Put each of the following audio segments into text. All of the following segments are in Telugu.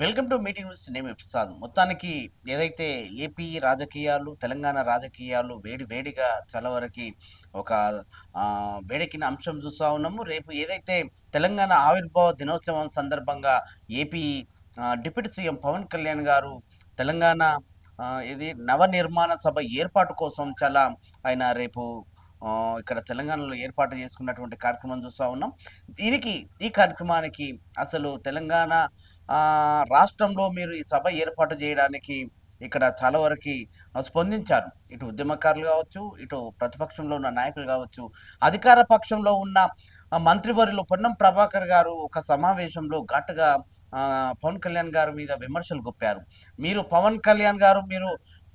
Welcome to meeting with name Prasad. మొత్తానికి ఏదైతే ఏపీ రాజకీయాలు, తెలంగాణ రాజకీయాలు వేడి వేడిగా చాలా వరకి ఒక వేడెక్కిన అంశం చూస్తా ఉన్నాము. రేపు ఏదైతే తెలంగాణ ఆవిర్భావ దినోత్సవం సందర్భంగా AP deputy CM Pawan Kalyan గారు తెలంగాణ ఇది నవనిర్మాణ సభ ఏర్పాటు కోసం చాలా ఆయన రేపు ఇక్కడ తెలంగాణలో ఏర్పాటు చేసుకున్నటువంటి కార్యక్రమం చూస్తా ఉన్నాం. దీనికి ఈ కార్యక్రమానికి అసలు తెలంగాణ రాష్ట్రంలో మీరు ఈ సభ ఏర్పాటు చేయడానికి ఇక్కడ చాలా వరకి స్పందించారు. ఇటు ఉద్యమకారులు కావచ్చు, ఇటు ప్రతిపక్షంలో ఉన్న నాయకులు కావచ్చు, అధికార పక్షంలో ఉన్న మంత్రివర్యులు పొన్నం ప్రభాకర్ గారు ఒక సమావేశంలో ఘాటుగా పవన్ కళ్యాణ్ గారి మీద విమర్శలు గుప్పారు. మీరు పవన్ కళ్యాణ్ గారు మీరు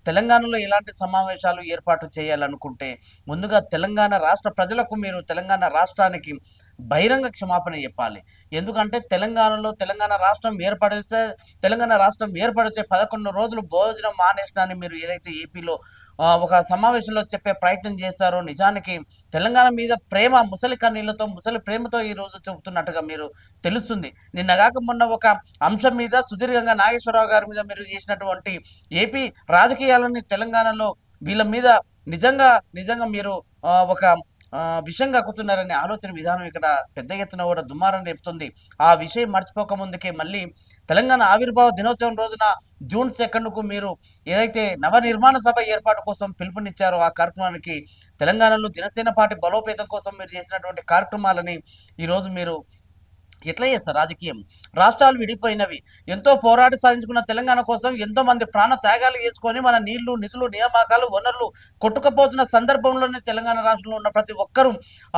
తెలంగాణలో ఎలాంటి సమావేశాలు ఏర్పాటు చేయాలనుకుంటే ముందుగా తెలంగాణ రాష్ట్ర ప్రజలకు మీరు తెలంగాణ రాష్ట్రానికి బహిరంగ క్షమాపణ చెప్పాలి. ఎందుకంటే తెలంగాణ రాష్ట్రం ఏర్పడితే 11 రోజులు భోజనం మానేసినాన్ని మీరు ఏదైతే ఏపీలో ఒక సమావేశంలో చెప్పే ప్రయత్నం చేశారో నిజానికి తెలంగాణ మీద ప్రేమ ముసలి కన్నీళ్లతో ముసలి ప్రేమతో ఈ రోజు చెబుతున్నట్టుగా మీరు తెలుస్తుంది. నిన్నగాక మొన్న ఒక అంశం మీద సుదీర్ఘంగా నాగేశ్వరరావు గారి మీద మీరు చేసినటువంటి ఏపీ రాజకీయాలని తెలంగాణలో వీళ్ళ మీద నిజంగా నిజంగా మీరు ఒక విషం కక్కుతున్నారనే ఆలోచన విధానం ఇక్కడ పెద్ద ఎత్తున కూడా దుమారం రేపుతుంది. ఆ విషయం మర్చిపోక ముందుకే మళ్ళీ తెలంగాణ ఆవిర్భావ దినోత్సవం రోజున జూన్ 2కు మీరు ఏదైతే నవనిర్మాణ సభ ఏర్పాటు కోసం పిలుపునిచ్చారో ఆ కార్యక్రమానికి తెలంగాణలో జనసేన పార్టీ బలోపేతం కోసం మీరు చేసినటువంటి కార్యక్రమాలని ఈరోజు మీరు ఎట్లా చేస్తారు? రాజకీయం రాష్ట్రాలు విడిపోయినవి, ఎంతో పోరాటి సాధించుకున్న తెలంగాణ కోసం ఎంతో మంది ప్రాణ త్యాగాలు చేసుకొని మన నీళ్లు నిధులు నియామకాలు వనరులు కొట్టుకపోతున్న సందర్భంలోనే తెలంగాణ రాష్ట్రంలో ఉన్న ప్రతి ఒక్కరూ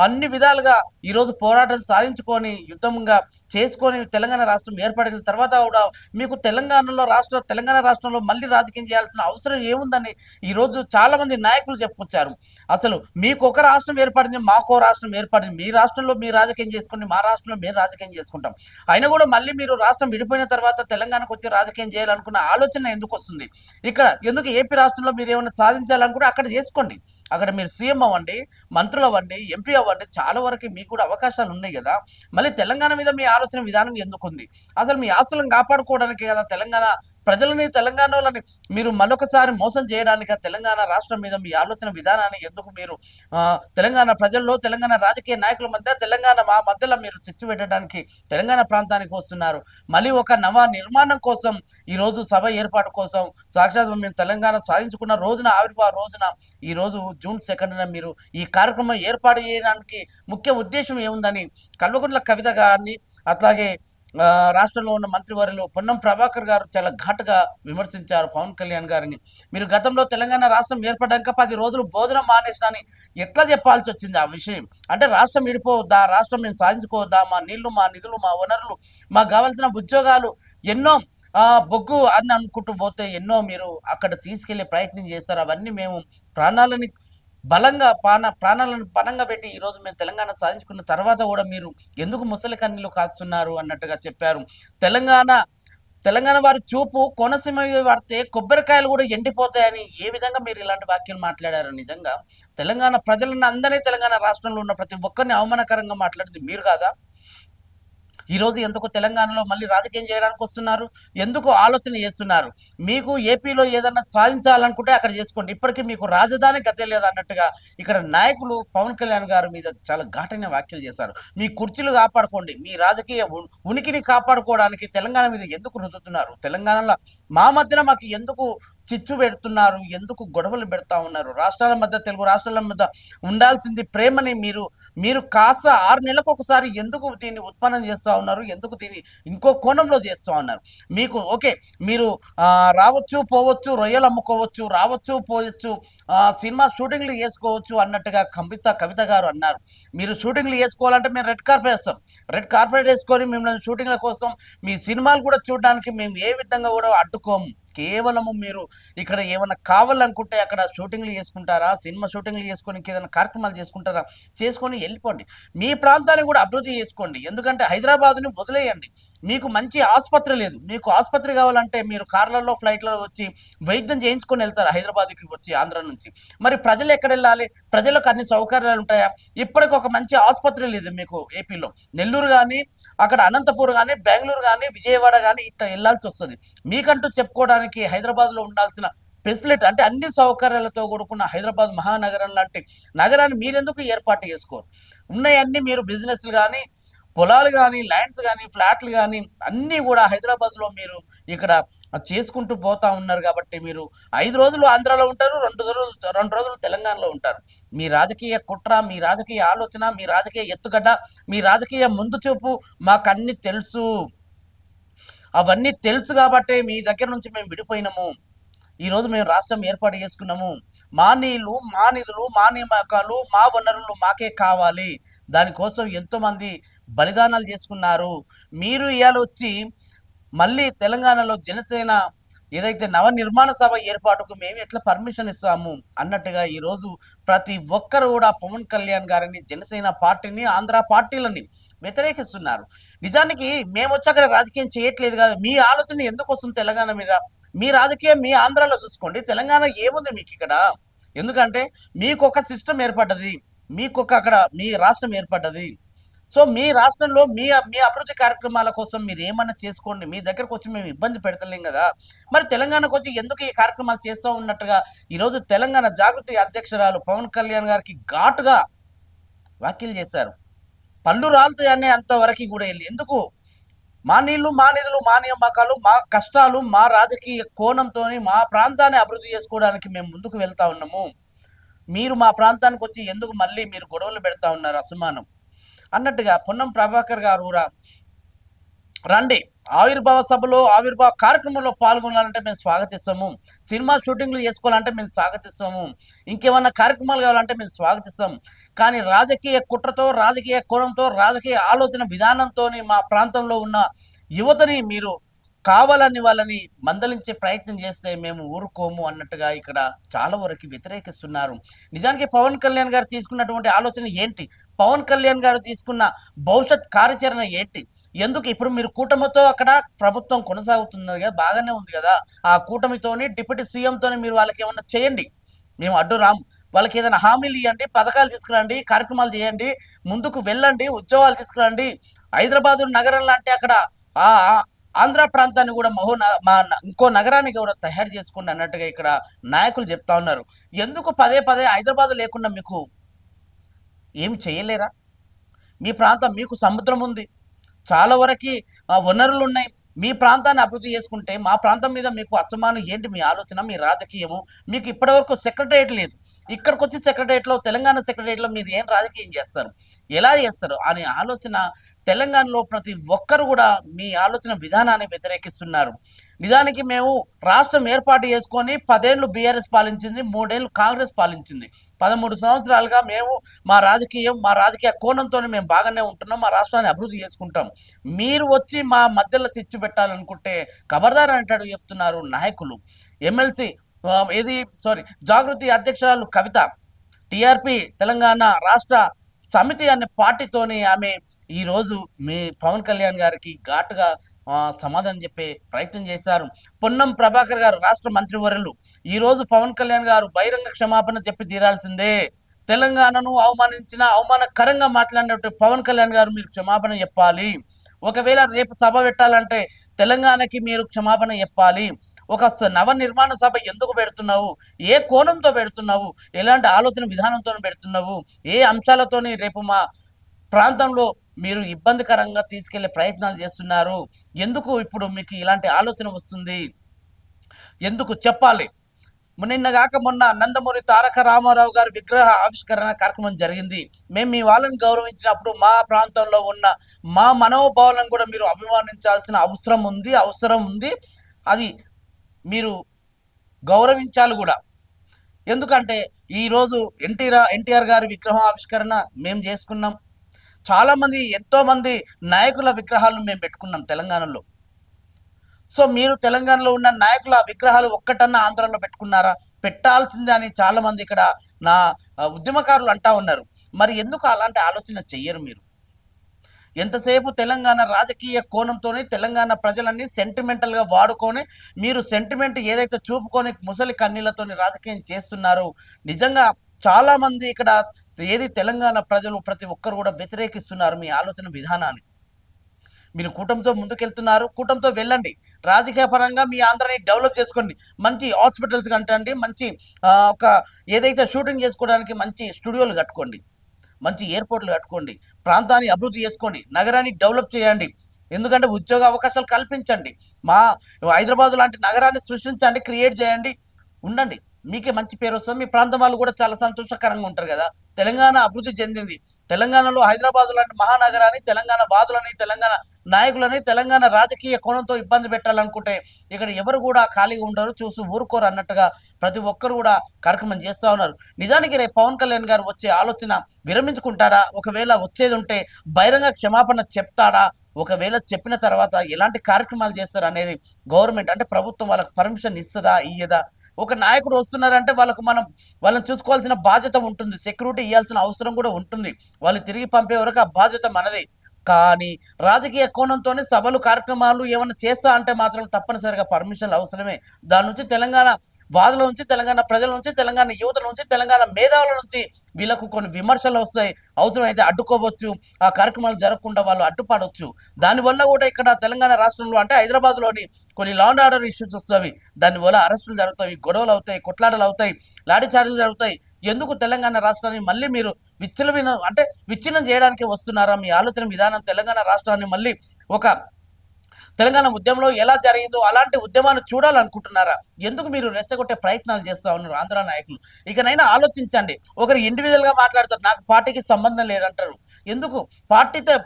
అన్ని విధాలుగా ఈరోజు పోరాటం సాధించుకొని యుద్ధంగా చేసుకొని తెలంగాణ రాష్ట్రం ఏర్పడిన తర్వాత కూడా మీకు తెలంగాణ రాష్ట్రంలో మళ్ళీ రాజకీయం చేయాల్సిన అవసరం ఏముందని ఈరోజు చాలా మంది నాయకులు చెప్పుకొచ్చారు. అసలు మీకు ఒక రాష్ట్రం ఏర్పడింది, మాకో రాష్ట్రం ఏర్పడింది, మీ రాష్ట్రంలో మీరు రాజకీయం చేసుకుని మా రాష్ట్రంలో మేము రాజకీయం చేసుకుంటాం. అయినా కూడా మళ్ళీ మీరు రాష్ట్రం విడిపోయిన తర్వాత తెలంగాణకు వచ్చి రాజకీయం చేయాలనుకున్న ఆలోచన ఎందుకు వస్తుంది? ఇక్కడ ఎందుకు ఏపీ రాష్ట్రంలో మీరు ఏమైనా సాధించాలనుకుంటే అక్కడ చేసుకోండి. అక్కడ మీరు సీఎం అవ్వండి, మంత్రులు అవ్వండి, ఎంపీ అవ్వండి, చాలా వరకు మీకు కూడా అవకాశాలు ఉన్నాయి కదా. మళ్ళీ తెలంగాణ మీద మీ ఆలోచన విధానం ఎందుకుంది? అసలు మీ ఆస్తులను కాపాడుకోవడానికి కదా తెలంగాణలోని మీరు మరొకసారి మోసం చేయడానికి తెలంగాణ రాష్ట్రం మీద మీ ఆలోచన విధానాన్ని ఎందుకు మీరు తెలంగాణ ప్రజల్లో తెలంగాణ రాజకీయ నాయకుల మధ్య తెలంగాణ మా మధ్యలో మీరు చిచ్చు పెట్టడానికి తెలంగాణ ప్రాంతానికి వస్తున్నారు. మళ్ళీ ఒక నవ నిర్మాణం కోసం ఈరోజు సభ ఏర్పాటు కోసం సాక్షాత్ మేము తెలంగాణ సాధించుకున్న రోజున ఆవిర్భావ రోజున ఈరోజు జూన్ 2న మీరు ఈ కార్యక్రమం ఏర్పాటు చేయడానికి ముఖ్య ఉద్దేశం ఏముందని కల్వకుంట్ల కవిత గారిని అట్లాగే రాష్ట్రంలో ఉన్న మంత్రివర్యులు పొన్నం ప్రభాకర్ గారు చాలా ఘాటుగా విమర్శించారు పవన్ కళ్యాణ్ గారిని. మీరు గతంలో తెలంగాణ రాష్ట్రం ఏర్పడ్డాక 10 రోజులు భోజనం మానేసినని ఎట్లా చెప్పాల్సి వచ్చింది ఆ విషయం? అంటే రాష్ట్రం విడిపోవద్దా, రాష్ట్రం మేము సాధించుకోవద్దా, మా నీళ్లు మా నిధులు మా వనరులు మాకు కావాల్సిన ఉద్యోగాలు ఎన్నో బొగ్గు అని అనుకుంటూ పోతే ఎన్నో మీరు అక్కడ తీసుకెళ్లే ప్రయత్నం చేస్తారు. అవన్నీ మేము ప్రాణాలని ప్రాణాలను పణంగా పెట్టి ఈరోజు మేము తెలంగాణ సాధించుకున్న తర్వాత కూడా మీరు ఎందుకు ముసలి కన్నీళ్ళు కాస్తున్నారు అన్నట్టుగా చెప్పారు. తెలంగాణ తెలంగాణ వారి చూపు కోనసీమ పడితే కొబ్బరికాయలు కూడా ఎండిపోతాయని ఏ విధంగా మీరు ఇలాంటి వాక్యాలు మాట్లాడారు? నిజంగా తెలంగాణ ప్రజలను అందరినీ తెలంగాణ రాష్ట్రంలో ఉన్న ప్రతి ఒక్కరిని అవమానకరంగా మాట్లాడింది మీరు కాదా? ఈరోజు ఎందుకు తెలంగాణలో మళ్ళీ రాజకీయం చేయడానికి వస్తున్నారు? ఎందుకు ఆలోచన చేస్తున్నారు? మీకు ఏపీలో ఏదన్నా సాధించాలనుకుంటే అక్కడ చేసుకోండి. ఇప్పటికీ మీకు రాజధాని గతే లేదు అన్నట్టుగా ఇక్కడ నాయకులు పవన్ కళ్యాణ్ గారి మీద చాలా ఘాటైన వ్యాఖ్యలు చేశారు. మీ కుర్చీలు కాపాడుకోండి, మీ రాజకీయ ఉనికిని కాపాడుకోవడానికి తెలంగాణ మీద ఎందుకు రుద్దుతున్నారు? తెలంగాణలో మా మధ్యన మాకు ఎందుకు చిచ్చు పెడుతున్నారు? ఎందుకు గొడవలు పెడతా ఉన్నారు? రాష్ట్రాల మధ్య తెలుగు రాష్ట్రాల మధ్య ఉండాల్సింది ప్రేమని మీరు కాస్త 6 నెలలకు ఒకసారి ఎందుకు దీన్ని ఉత్పన్నం చేస్తూ ఉన్నారు? ఎందుకు దీన్ని ఇంకో కోణంలో చేస్తూ ఉన్నారు? మీకు ఓకే, మీరు రావచ్చు పోవచ్చు, రొయ్యలు అమ్ముకోవచ్చు, రావచ్చు పోవచ్చు, సినిమా షూటింగ్లు చేసుకోవచ్చు అన్నట్టుగా కవిత గారు అన్నారు. మీరు షూటింగ్లు చేసుకోవాలంటే మేము రెడ్ కార్పెట్ వేసుకొని మిమ్మల్ని షూటింగ్ల కోసం మీ సినిమాలు కూడా చూడడానికి మేము ఏ విధంగా కూడా అడ్డుకోము. కేవలము మీరు ఇక్కడ ఏమైనా కావాలనుకుంటే అక్కడ షూటింగ్లు చేసుకుంటారా, సినిమా షూటింగ్లు చేసుకొని ఇంకేదైనా కార్యక్రమాలు చేసుకుంటారా, చేసుకొని వెళ్ళిపోండి. మీ ప్రాంతాన్ని కూడా అభివృద్ధి చేసుకోండి. ఎందుకంటే హైదరాబాద్ని వదిలేయండి. మీకు మంచి ఆసుపత్రి లేదు. మీకు ఆసుపత్రి కావాలంటే మీరు కార్లలో ఫ్లైట్లలో వచ్చి వైద్యం చేయించుకొని వెళ్తారు హైదరాబాద్కి వచ్చి ఆంధ్ర నుంచి. మరి ప్రజలు ఎక్కడ వెళ్ళాలి? ప్రజలకు అన్ని సౌకర్యాలు ఉంటాయా? ఇప్పటికి ఒక మంచి ఆసుపత్రి లేదు మీకు ఏపీలో. నెల్లూరు కానీ అక్కడ అనంతపూర్ కానీ, బెంగళూరు కానీ, విజయవాడ కానీ ఇట్లా వెళ్ళాల్సి వస్తుంది. మీకంటూ చెప్పుకోవడానికి హైదరాబాద్లో ఉండాల్సిన ఫెసిలిటీ అంటే అన్ని సౌకర్యాలతో కూడుకున్న హైదరాబాద్ మహానగరం లాంటి నగరాన్ని మీరెందుకు ఏర్పాటు చేసుకోరు? ఉన్నాయన్నీ మీరు బిజినెస్లు కానీ, పొలాలు కానీ, ల్యాండ్స్ కానీ, ఫ్లాట్లు కానీ అన్నీ కూడా హైదరాబాద్లో మీరు ఇక్కడ చేసుకుంటూ పోతా ఉన్నారు కాబట్టి మీరు 5 రోజులు ఆంధ్రాలో ఉంటారు, 2 రోజులు తెలంగాణలో ఉంటారు. మీ రాజకీయ కుట్ర, మీ రాజకీయ ఆలోచన, మీ రాజకీయ ఎత్తుగడ్డ, మీ రాజకీయ ముందు చూపు మాకన్నీ తెలుసు. అవన్నీ తెలుసు కాబట్టే మీ దగ్గర నుంచి మేము విడిపోయినాము. ఈరోజు మేము రాష్ట్రం ఏర్పాటు చేసుకున్నాము. మా నీళ్లు, మా నిధులు, మా నియామకాలు, మా వనరులు మాకే కావాలి. దానికోసం ఎంతోమంది బలిదానాలు చేసుకున్నారు. మీరు ఇవాళ వచ్చి మళ్ళీ తెలంగాణలో జనసేన ఏదైతే నవనిర్మాణ సభ ఏర్పాటుకు మేము ఎట్లా పర్మిషన్ ఇస్తాము అన్నట్టుగా ఈరోజు ప్రతి ఒక్కరు కూడా పవన్ కళ్యాణ్ గారిని, జనసేన పార్టీని, ఆంధ్ర పార్టీలని వ్యతిరేకిస్తున్నారు. నిజానికి మేము వచ్చి అక్కడ రాజకీయం చేయట్లేదు కాదు. మీ ఆలోచన ఎందుకు వస్తుంది తెలంగాణ మీద? మీ రాజకీయం మీ ఆంధ్రాలో చూసుకోండి. తెలంగాణ ఏముంది మీకు ఇక్కడ? ఎందుకంటే మీకు ఒక సిస్టమ్ ఏర్పడ్డది, మీకు ఒక అక్కడ మీ రాష్ట్రం ఏర్పడ్డది. సో మీ రాష్ట్రంలో మీ మీ అభివృద్ధి కార్యక్రమాల కోసం మీరు ఏమన్నా చేసుకోండి. మీ దగ్గరకు వచ్చి మేము ఇబ్బంది పెడతలేం కదా. మరి తెలంగాణకు వచ్చి ఎందుకు ఈ కార్యక్రమాలు చేస్తూ ఉన్నట్టుగా ఈరోజు తెలంగాణ జాగృతి అధ్యక్షురాలు పవన్ కళ్యాణ్ గారికి ఘాటుగా వ్యాఖ్యలు చేశారు. పళ్ళు రాలుతాయి అనే అంతవరకు కూడా వెళ్ళి ఎందుకు? మా నీళ్లు, మా నిధులు, మా నియామకాలు, మా కష్టాలు, మా రాజకీయ కోణంతో మా ప్రాంతాన్ని అభివృద్ధి చేసుకోవడానికి మేము ముందుకు వెళ్తా ఉన్నాము. మీరు మా ప్రాంతానికి వచ్చి ఎందుకు మళ్ళీ మీరు గొడవలు పెడతా ఉన్నారు అసమానం అన్నట్టుగా పొన్నం ప్రభాకర్ గారు కూడా రండి, ఆవిర్భావ సభలో ఆవిర్భావ కార్యక్రమంలో పాల్గొనాలంటే మేము స్వాగతిస్తాము. సినిమా షూటింగ్లు చేసుకోవాలంటే మేము స్వాగతిస్తాము. ఇంకేమన్నా కార్యక్రమాలు కావాలంటే మేము స్వాగతిస్తాం. కానీ రాజకీయ కుట్రతో, రాజకీయ కోణంతో, రాజకీయ ఆలోచన విధానంతో మా ప్రాంతంలో ఉన్న యువతని మీరు కావాలని వాళ్ళని మందలించే ప్రయత్నం చేస్తే మేము ఊరుకోము అన్నట్టుగా ఇక్కడ చాలా వరకు వ్యతిరేకిస్తున్నారు. నిజానికి పవన్ కళ్యాణ్ గారు తీసుకున్నటువంటి ఆలోచన ఏంటి? పవన్ కళ్యాణ్ గారు తీసుకున్న భవిష్యత్ కార్యాచరణ ఏంటి? ఎందుకు ఇప్పుడు మీరు కూటమితో అక్కడ ప్రభుత్వం కొనసాగుతుంది కదా, బాగానే ఉంది కదా. ఆ కూటమితోని డిప్యూటీ సీఎంతోని మీరు వాళ్ళకి ఏమన్నా చేయండి, మేము అడ్డు రాము. వాళ్ళకి ఏదైనా హామీలు ఇవ్వండి, పథకాలు తీసుకురండి, కార్యక్రమాలు చేయండి, ముందుకు వెళ్ళండి, ఉద్యోగాలు తీసుకురండి. హైదరాబాదు నగరం లాంటి అక్కడ ఆ ఆంధ్ర ప్రాంతాన్ని కూడా మా ఇంకో నగరాన్ని కూడా తయారు చేసుకోండి అన్నట్టుగా ఇక్కడ నాయకులు చెప్తా ఉన్నారు. ఎందుకు పదే పదే హైదరాబాద్ లేకుండా మీకు ఏం చేయలేరా? మీ ప్రాంతం, మీకు సముద్రం ఉంది, చాలా వరకు వనరులు ఉన్నాయి. మీ ప్రాంతాన్ని అభివృద్ధి చేసుకుంటే మా ప్రాంతం మీద మీకు అసమానం ఏంటి? మీ ఆలోచన, మీ రాజకీయము. మీకు ఇప్పటివరకు సెక్రటరియట్ లేదు. ఇక్కడికి వచ్చి సెక్రటరియట్లో, తెలంగాణ సెక్రటరియట్లో మీరు ఏం రాజకీయం చేస్తారు, ఎలా చేస్తారు అనే ఆలోచన తెలంగాణలో ప్రతి ఒక్కరు కూడా మీ ఆలోచన విధానాన్ని వ్యతిరేకిస్తున్నారు. నిజానికి మేము రాష్ట్రం ఏర్పాటు చేసుకొని 10 ఏళ్ళు బీఆర్ఎస్ పాలించింది, 3 ఏళ్ళు కాంగ్రెస్ పాలించింది. 13 సంవత్సరాలుగా మేము మా రాజకీయ కోణంతో మేము బాగానే ఉంటున్నాం, మా రాష్ట్రాన్ని అభివృద్ధి చేసుకుంటాం. మీరు వచ్చి మా మధ్యలో చిచ్చు పెట్టాలనుకుంటే ఖబర్దార్ అంటాడు చెప్తున్నారు నాయకులు. ఎమ్మెల్సీ జాగృతి అధ్యక్షురాలు కవిత, టిఆర్పి తెలంగాణ రాష్ట్ర సమితి అనే పార్టీతోని ఆమె ఈరోజు మీ పవన్ కళ్యాణ్ గారికి ఘాటుగా సమాధానం చెప్పే ప్రయత్నం చేశారు. పొన్నం ప్రభాకర్ గారు రాష్ట్ర మంత్రివర్యులు ఈరోజు పవన్ కళ్యాణ్ గారు బహిరంగ క్షమాపణ చెప్పి తీరాల్సిందే. తెలంగాణను అవమానకరంగా మాట్లాడినట్టు పవన్ కళ్యాణ్ గారు మీరు క్షమాపణ చెప్పాలి. ఒకవేళ రేపు సభ పెట్టాలంటే తెలంగాణకి మీరు క్షమాపణ చెప్పాలి. ఒక నవనిర్మాణ సభ ఎందుకు పెడుతున్నావు? ఏ కోణంతో పెడుతున్నావు? ఎలాంటి ఆలోచన విధానంతో పెడుతున్నావు? ఏ అంశాలతోని రేపు మా ప్రాంతంలో మీరు ఇబ్బందికరంగా తీసుకెళ్లే ప్రయత్నాలు చేస్తున్నారు? ఎందుకు ఇప్పుడు మీకు ఇలాంటి ఆలోచన వస్తుంది? ఎందుకు చెప్పాలి. నిన్నగాక మొన్న నందమూరి తారక రామారావు గారి విగ్రహ ఆవిష్కరణ కార్యక్రమం జరిగింది. మేము మీ వాళ్ళని గౌరవించినప్పుడు మా ప్రాంతంలో ఉన్న మా మనోభావాలను కూడా మీరు అభిమానించాల్సిన అవసరం ఉంది. అది మీరు గౌరవించాలి కూడా. ఎందుకంటే ఈరోజు ఎన్టీఆర్ గారి విగ్రహం ఆవిష్కరణ మేము చేసుకున్నాం. చాలామంది, ఎంతోమంది నాయకుల విగ్రహాలను మేము పెట్టుకున్నాం తెలంగాణలో. సో మీరు తెలంగాణలో ఉన్న నాయకుల విగ్రహాలు ఒక్కటన్నా ఆంధ్రాలో పెట్టుకున్నారా? పెట్టాల్సిందే అని చాలామంది ఇక్కడ నా ఉద్యమకారులు అంటా ఉన్నారు. మరి ఎందుకు అలాంటి ఆలోచన చెయ్యరు మీరు? ఎంతసేపు తెలంగాణ రాజకీయ కోణంతోనే తెలంగాణ ప్రజలన్నీ సెంటిమెంటల్గా వాడుకొని మీరు సెంటిమెంట్ ఏదైతే చూపుకొని ముసలి కన్నీళ్లతోని రాజకీయం చేస్తున్నారు. నిజంగా చాలామంది ఇక్కడ తెలంగాణ ప్రజలు ప్రతి ఒక్కరు కూడా వ్యతిరేకిస్తున్నారు మీ ఆలోచన విధానాన్ని. మీరు కూటమితో ముందుకెళ్తున్నారు. కూటమితో వెళ్ళండి. రాజకీయ పరంగా మీ ఆంధ్రాని డెవలప్ చేసుకోండి. మంచి హాస్పిటల్స్ కట్టండి. మంచి ఒక ఏదైతే షూటింగ్ చేసుకోవడానికి మంచి స్టూడియోలు కట్టుకోండి. మంచి ఎయిర్‌పోర్ట్‌లు కట్టుకోండి. ప్రాంతాన్ని అభివృద్ధి చేసుకోండి. నగరాన్ని డెవలప్ చేయండి. ఎందుకంటే ఉద్యోగ అవకాశాలు కల్పించండి. మా హైదరాబాద్ లాంటి నగరాన్ని సృష్టించండి. క్రియేట్ చేయండి. ఉండండి. మీకే మంచి పేరొస్తది. మీ ప్రాంతం వాళ్ళు కూడా చాలా సంతోషకరంగా ఉంటారు గదా! తెలంగాణ అభివృద్ధి చెందింది. తెలంగాణలో హైదరాబాద్ లాంటి మహానగరాన్ని, తెలంగాణ వాదులని, తెలంగాణ నాయకులని, తెలంగాణ రాజకీయ కోణంతో ఇబ్బంది పెట్టాలనుకుంటే ఇక్కడ ఎవరు కూడా ఖాళీగా ఉండరు. చూసి ఊరుకోరు అన్నట్టుగా ప్రతి ఒక్కరు కూడా కార్యక్రమం చేస్తా ఉన్నారు. నిజానికి రేపు పవన్ కళ్యాణ్ గారు వచ్చే ఆలోచన విరమించుకుంటాడా? ఒకవేళ వచ్చేదుంటే బహిరంగ క్షమాపణ చెప్తాడా? ఒకవేళ చెప్పిన తర్వాత ఎలాంటి కార్యక్రమాలు చేస్తారనేది గవర్నమెంట్ అంటే ప్రభుత్వం వాళ్ళకి పర్మిషన్ ఇస్తదా? ఇయ్యదా? ఒక నాయకుడు వస్తున్నారంటే వాళ్ళని చూసుకోవాల్సిన బాధ్యత ఉంటుంది. సెక్యూరిటీ ఇయ్యాల్సిన అవసరం కూడా ఉంటుంది. వాళ్ళు తిరిగి పంపే వరకు ఆ బాధ్యత మనదే. కానీ రాజకీయ కోణంతోనే సభలు, కార్యక్రమాలు ఏమన్నా చేస్తా అంటే మాత్రం తప్పనిసరిగా పర్మిషన్‌లు అవసరమే. దాని నుంచి తెలంగాణ వాదుల నుంచి, తెలంగాణ ప్రజల నుంచి, తెలంగాణ యువత నుంచి, తెలంగాణ మేధావుల నుంచి వీళ్ళకు కొన్ని విమర్శలొస్తాయి. అవసరమైతే అడ్డుకోవచ్చు. ఆ కార్యక్రమాలు జరగకుండా వాళ్ళు అడ్డుపడొచ్చు. దానివల్ల గూడా ఇక్కడ తెలంగాణ రాష్ట్రంలో అంటే హైదరాబాద్‌లోని కొన్ని లా అండ్ ఆర్డర్ ఇష్యూస్ వస్తవి. దానివల్ల అరెస్టులు జరుగుతాయి, గొడవలవుతాయి, కొట్లాటలవుతాయి, లాఠీ చార్జ్‌లు జరుగుతాయి. ఎందుకు తెలంగాణ రాష్ట్రాన్ని మళ్ళీ మీరు విచ్ఛిన్నం చేయడానికి వస్తున్నారా? మీ ఆలోచన విధానం తెలంగాణ రాష్ట్రాన్ని మళ్ళీ ఒక తెలంగాణ ఉద్యమంలో ఎలా జరిగిందో అలాంటి ఉద్యమాన్ని చూడాలనుకుంటున్నారా? ఎందుకు మీరు రెచ్చగొట్టే ప్రయత్నాలు చేస్తా ఉన్నారు ఆంధ్ర నాయకులు? ఇకనైనా ఆలోచించండి. ఒకరు ఇండివిడ్యువల్‌గా మాట్లాడతారు. నాకు పార్టీకి సంబంధం లేదంటారు. ఎందుకు?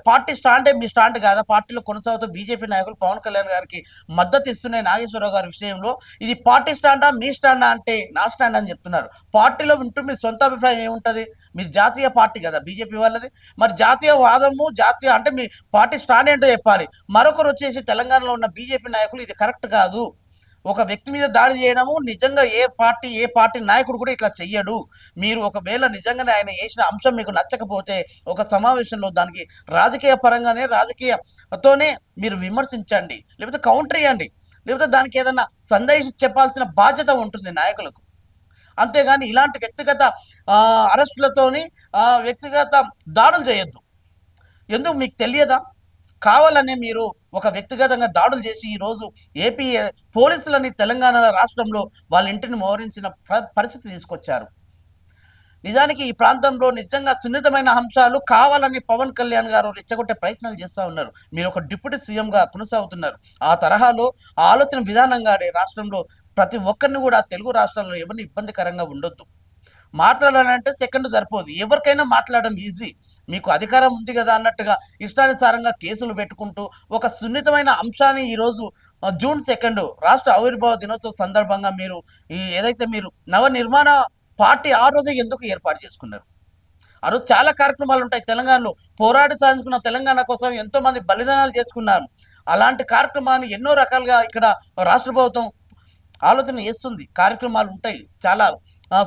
పార్టీ స్టాండే మీ స్టాండ్ కాదా? పార్టీలో కొనసాగుతూ బీజేపీ నాయకులు పవన్ కళ్యాణ్ గారికి మద్దతు ఇస్తున్న నాగేశ్వరరావు గారి విషయంలో ఇది పార్టీ స్టాండా? మీ స్టాండా? అంటే నా స్టాండ్ అని చెప్తున్నారు. పార్టీలో వింటూ మీ సొంత అభిప్రాయం ఏముంటది? మీది జాతీయ పార్టీ కదా బీజేపీ వాళ్ళది. మరి జాతీయ వాదము, జాతీయ అంటే మీ పార్టీ స్టాండ్ ఏంటో చెప్పాలి. మరొకరు వచ్చేసి తెలంగాణలో ఉన్న బీజేపీ నాయకులు ఇది కరెక్ట్ కాదు. ఒక వ్యక్తి మీద దాడి చేయడము నిజంగా ఏ పార్టీ నాయకుడు కూడా ఇట్లా చెయ్యడు. మీరు ఒకవేళ నిజంగానే ఆయన చేసిన అంశం మీకు నచ్చకపోతే ఒక సమావేశంలో దానికి రాజకీయ పరంగానే రాజకీయతోనే మీరు విమర్శించండి. లేకపోతే కౌంటర్ ఇయ్యండి. లేకపోతే దానికి ఏదన్నా సందేశం చెప్పాల్సిన బాధ్యత ఉంటుంది నాయకులకు. అంతేగాని ఇలాంటి వ్యక్తిగత అరెస్టులతోని వ్యక్తిగత దాడులు చేయొద్దు. ఎందుకు మీకు తెలియదా? కావాలనే మీరు ఒక వ్యక్తిగతంగా దాడులు చేసి ఈరోజు ఏపీ పోలీసులని తెలంగాణ రాష్ట్రంలో వాళ్ళ ఇంటిని మోహరించిన పరిస్థితి తీసుకొచ్చారు. నిజానికి ఈ ప్రాంతంలో నిజంగా సున్నితమైన అంశాలు కావాలని పవన్ కళ్యాణ్ గారు రెచ్చగొట్టే ప్రయత్నాలు చేస్తా ఉన్నారు. మీరు ఒక డిప్యూటీ సీఎంగా కొనసాగుతున్నారు. ఆ తరహాలో ఆలోచన విధానంగానే రాష్ట్రంలో ప్రతి ఒక్కరిని కూడా తెలుగు రాష్ట్రాల్లో ఎవరిని ఇబ్బందికరంగా ఉండొద్దు. మాట్లాడాలంటే సెకండ్ సరిపోదు. ఎవరికైనా మాట్లాడడం ఈజీ. మీకు అధికారం ఉంది కదా అన్నట్టుగా ఇష్టానుసారంగా కేసులు పెట్టుకుంటూ ఒక సున్నితమైన అంశాన్ని ఈరోజు జూన్ 2 రాష్ట్ర ఆవిర్భావ దినోత్సవం సందర్భంగా మీరు ఏదైతే మీరు నవనిర్మాణ పార్టీ ఆ రోజే ఎందుకు ఏర్పాటు చేసుకున్నారు? ఆ రోజు చాలా కార్యక్రమాలు ఉంటాయి తెలంగాణలో. పోరాడి సాధించుకున్న తెలంగాణ కోసం ఎంతో మంది బలిదానాలు చేసుకున్నారు. అలాంటి కార్యక్రమాన్ని ఎన్నో రకాలుగా ఇక్కడ రాష్ట్ర ప్రభుత్వం ఆలోచన చేస్తుంది. కార్యక్రమాలు ఉంటాయి. చాలా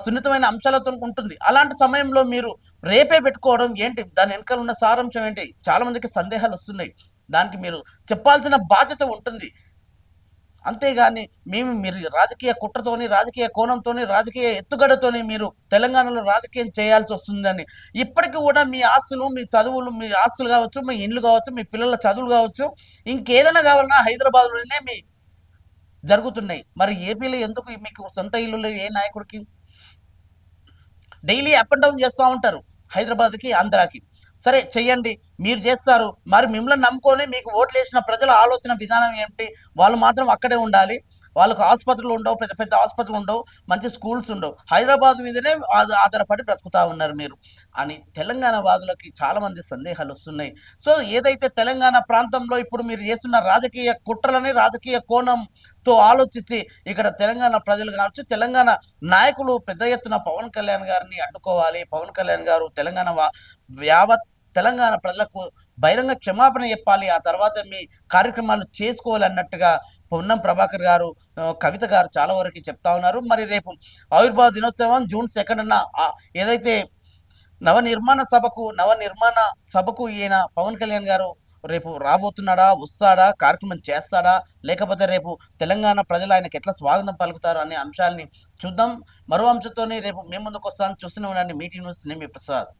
సున్నితమైన అంశాలతో ఉంటుంది. అలాంటి సమయంలో మీరు రేపే పెట్టుకోవడం ఏంటి? దాని వెనకాల ఉన్న సారాంశం ఏంటి? చాలా మందికి సందేహాలు వస్తున్నాయి. దానికి మీరు చెప్పాల్సిన బాధ్యత ఉంటుంది. అంతేగాని మీరు రాజకీయ కుట్రతోని, రాజకీయ కోణంతోని, రాజకీయ ఎత్తుగడతోని మీరు తెలంగాణలో రాజకీయం చేయాల్సి వస్తుందని ఇప్పటికి కూడా మీ ఆస్తులు, మీ చదువులు, మీ ఆస్తులు కావచ్చు, మీ ఇండ్లు కావచ్చు, మీ పిల్లల చదువులు కావచ్చు, ఇంకేదైనా కావాలన్నా హైదరాబాద్‌లోనే జరుగుతున్నాయి. మరి ఏపీలో ఎందుకు మీకు సొంత ఇల్లు లేవు ఏ నాయకుడికి? డైలీ అప్ అండ్ డౌన్ చేస్తా ఉంటారు. హైదరాబాద్‌కి, ఆంధ్రాకి. సరే చెయ్యండి. మీరు చేస్తారు. మరి మిమ్మల్ని నమ్ముకొని మీకు ఓట్లేసిన ప్రజల ఆలోచన విధానం ఏమిటి? వాళ్ళు మాత్రం అక్కడే ఉండాలి. వాళ్ళకు ఆసుపత్రులు ఉండవు. పెద్ద పెద్ద ఆసుపత్రులు ఉండవు. మంచి స్కూల్స్ ఉండవు. హైదరాబాద్ మీదనే ఆధారపడి బ్రతుకుతా ఉన్నారు మీరు అని తెలంగాణ వాదులకి చాలామంది సందేహాలొస్తున్నాయి. సో, ఏదైతే తెలంగాణ ప్రాంతంలో ఇప్పుడు మీరు చేస్తున్న రాజకీయ కుట్రలని, రాజకీయ కోణంతో ఆలోచించి ఇక్కడ తెలంగాణ ప్రజలు కావచ్చు, తెలంగాణ నాయకులు పెద్ద ఎత్తున పవన్ కళ్యాణ్ గారిని అడ్డుకోవాలి. పవన్ కళ్యాణ్ గారు యావత్ తెలంగాణ ప్రజలకు బహిరంగ క్షమాపణ చెప్పాలి. ఆ తర్వాత మీ కార్యక్రమాలు చేసుకోవాలి అన్నట్టుగా పొన్నం ప్రభాకర్ గారు, కవిత గారు చాలా వరకు చెప్తా ఉన్నారు. మరి రేపు ఆవిర్భావ దినోత్సవం జూన్ 2న ఏదైతే నవనిర్మాణ సభకు ఈయన పవన్ కళ్యాణ్ గారు రేపు రాబోతున్నాడా? వస్తాడా? కార్యక్రమం చేస్తాడా? లేకపోతే రేపు తెలంగాణ ప్రజలు ఆయనకి ఎట్లా స్వాగతం పలుకుతారు అనే అంశాల్ని చూద్దాం. మరో అంశంతోని రేపు మీ ముందుకొస్తాను. చూస్తూనే ఉండండి మీటీ న్యూస్. నేను మీ ప్రసాద్.